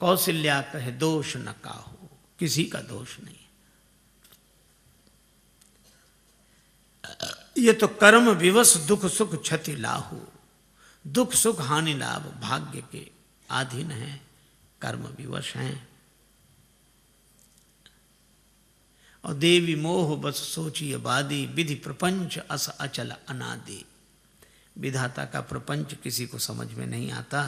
कौशल्या कहे दोष न काहू, किसी का दोष नहीं। ये तो कर्म विवश दुख सुख क्षति लाहू, दुख सुख हानि लाभ भाग्य के अधीन हैं, कर्म विवश हैं। और देवी मोह बस सोचिए बादी, विधि प्रपंच अस अचल अनादि। विधाता का प्रपंच किसी को समझ में नहीं आता,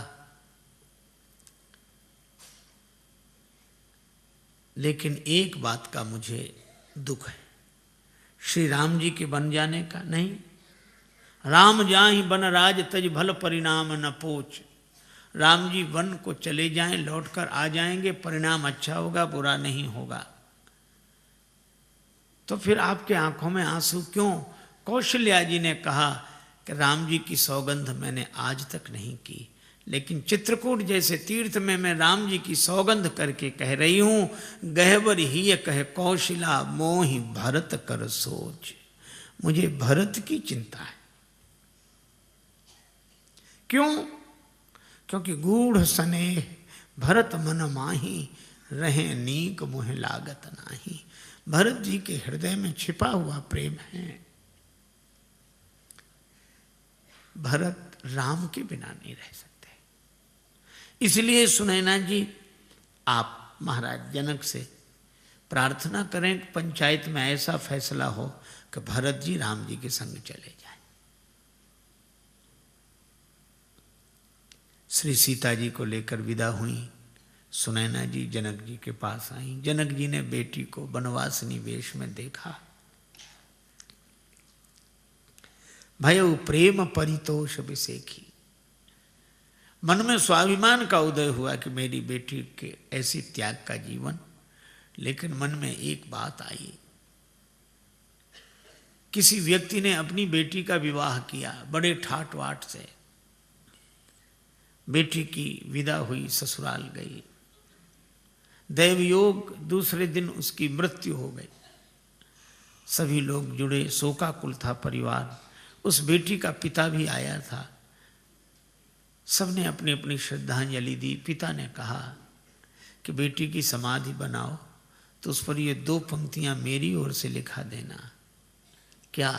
लेकिन एक बात का मुझे दुख है, श्री राम जी के बन जाने का नहीं। राम जाहि बन राज तज भल परिणाम न पोच। राम जी वन को चले जाएं, लौटकर आ जाएंगे, परिणाम अच्छा होगा, बुरा नहीं होगा। तो फिर आपके आंखों में आंसू क्यों? कौशल्या जी ने कहा कि राम जी की सौगंध मैंने आज तक नहीं की, लेकिन चित्रकूट जैसे तीर्थ में मैं राम जी की सौगंध करके कह रही हूं, गहवर ही कहे कौशला मोहि भरत कर सोच। मुझे भरत की चिंता है। क्यों? क्योंकि गूढ़ स्नेह भरत मन माही, रहे नीक मुह लागत नाही। भरत जी के हृदय में छिपा हुआ प्रेम है। भरत राम के बिना नहीं रह सकते। इसलिए सुनैना जी, आप महाराज जनक से प्रार्थना करें कि पंचायत में ऐसा फैसला हो कि भरत जी राम जी के संग चले जाएं। श्री सीता जी को लेकर विदा हुई। सुनैना जी जनक जी के पास आई। जनक जी ने बेटी को बनवासिनी वेश में देखा। भयउ प्रेम परितोष विसेखी। मन में स्वाभिमान का उदय हुआ कि मेरी बेटी के ऐसी त्याग का जीवन। लेकिन मन में एक बात आई, किसी व्यक्ति ने अपनी बेटी का विवाह किया बड़े ठाट वाट से। बेटी की विदा हुई, ससुराल गई। दैवयोग दूसरे दिन उसकी मृत्यु हो गई। सभी लोग जुड़े, शोकाकुल था परिवार। उस बेटी का पिता भी आया था। सबने अपनी अपनी श्रद्धांजलि दी। पिता ने कहा कि बेटी की समाधि बनाओ तो उस पर ये 2 पंक्तियां मेरी ओर से लिखा देना। क्या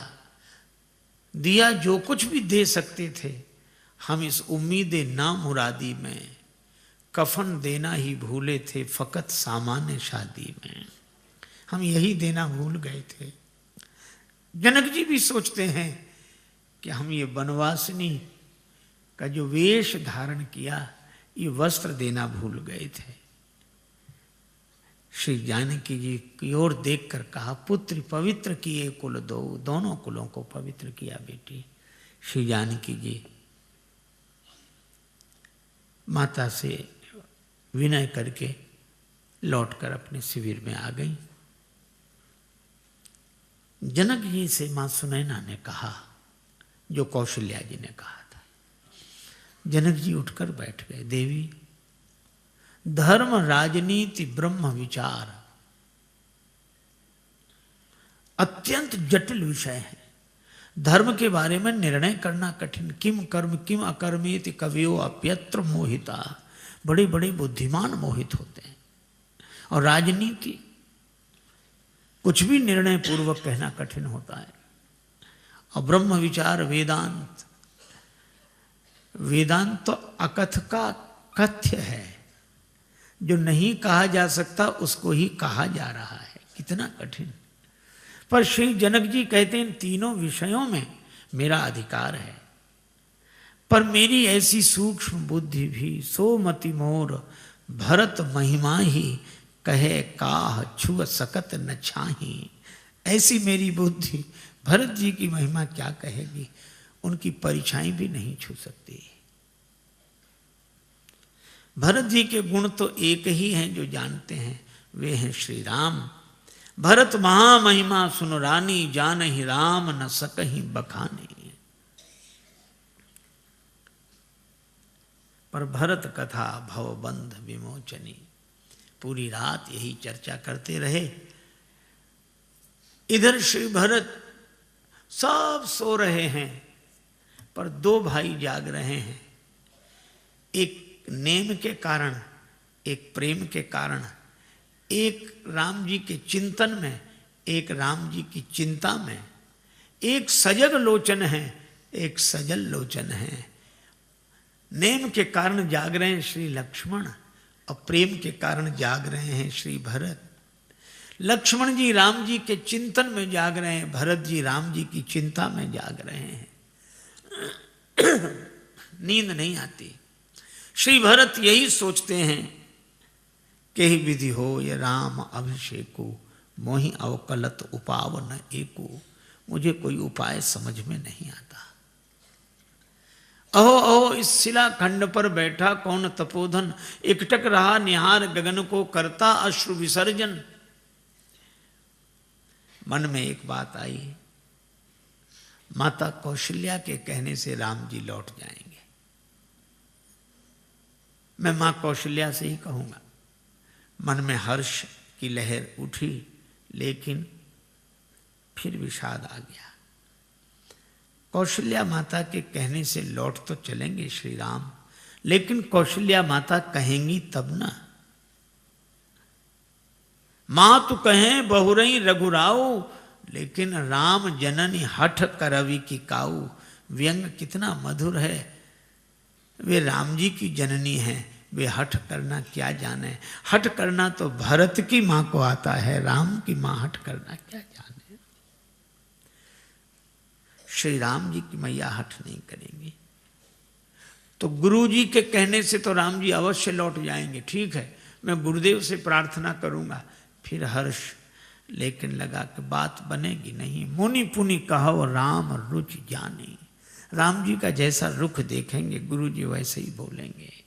दिया? जो कुछ भी दे सकते थे हम इस उम्मीद ना मुरादी में, कफन देना ही भूले थे फकत सामान्य शादी में। हम यही देना भूल गए थे। जनक जी भी सोचते हैं कि हम ये बनवासिनी का जो वेश धारण किया, ये वस्त्र देना भूल गए थे। श्री जानकी जी की ओर देखकर कहा, पुत्र पवित्र किए कुल दो। दोनों कुलों को पवित्र किया बेटी। श्री जानकी जी माता से विनय करके लौटकर अपने शिविर में आ गई। जनक जी से मां सुनैना ने कहा जो कौशल्या जी ने कहा था। जनक जी उठकर बैठ गए। देवी, धर्म राजनीति ब्रह्म विचार अत्यंत जटिल विषय है। धर्म के बारे में निर्णय करना कठिन। किम कर्म किम अकर्मेति कवियो अप्यत्र मोहिता। बड़े बड़े बुद्धिमान मोहित होते हैं। और राजनीति कुछ भी निर्णय पूर्वक कहना कठिन होता है। और ब्रह्म विचार वेदांत, वेदांत तो अकथ का कथ्य है। जो नहीं कहा जा सकता उसको ही कहा जा रहा है। कितना कठिन। पर श्री जनक जी कहते हैं इन तीनों विषयों में मेरा अधिकार है, पर मेरी ऐसी सूक्ष्म बुद्धि भी सो मति मोर भरत महिमा ही कहे काह छुअ सकत न छाही। ऐसी मेरी बुद्धि भरत जी की महिमा क्या कहेगी, उनकी परिछाई भी नहीं छू सकती। भरत जी के गुण तो एक ही हैं जो जानते हैं, वे हैं श्री राम। भरत महामहिमा सुन रानी, जान ही राम न सकहीं बखानी। पर भरत कथा भवबंध विमोचनी। पूरी रात यही चर्चा करते रहे। इधर श्री भरत सब सो रहे हैं, पर 2 भाई जाग रहे हैं। एक नेम के कारण एक प्रेम के कारण, एक राम जी के चिंतन में, एक राम जी की चिंता में, एक सजग लोचन है, एक सजल लोचन है। नेम के कारण जाग रहे हैं श्री लक्ष्मण और प्रेम के कारण जाग रहे हैं श्री भरत। लक्ष्मण जी राम जी के चिंतन में जाग रहे हैं, भरत जी राम जी की चिंता में जाग रहे हैं। नींद नहीं आती। श्री भरत यही सोचते हैं कि ही विधि हो ये राम अभिषेको, मोहि अवकलत उपावन एको। मुझे कोई उपाय समझ में नहीं आता। अहो अहो इस शिला खंड पर बैठा कौन तपोधन, एकटक रहा निहार गगन को करता अश्रु विसर्जन। मन में एक बात आई, माता कौशल्या के कहने से राम जी लौट जाएंगे। मैं मां कौशल्या से ही कहूंगा। मन में हर्ष की लहर उठी, लेकिन फिर विषाद आ गया। कौशल्या माता के कहने से लौट तो चलेंगे श्री राम, लेकिन कौशल्या माता कहेंगी तब ना। मां तो कहें बहुरई रघुराऊ, लेकिन राम जननी हठ करवि की काऊ। व्यंग कितना मधुर है। वे राम जी की जननी हैं, वे हठ करना क्या जाने। हठ करना तो भरत की मां को आता है, राम की मां हठ करना क्या जाने। श्री राम जी की मैया हठ नहीं करेंगी। तो गुरु जी के कहने से तो राम जी अवश्य लौट जाएंगे, ठीक है, मैं गुरुदेव से प्रार्थना करूंगा। फिर हर्ष, लेकिन लगा कि बात बनेगी नहीं। मुनि पुनि कहो राम रुचि जानी। राम जी का जैसा रुख देखेंगे गुरु जी वैसे ही बोलेंगे।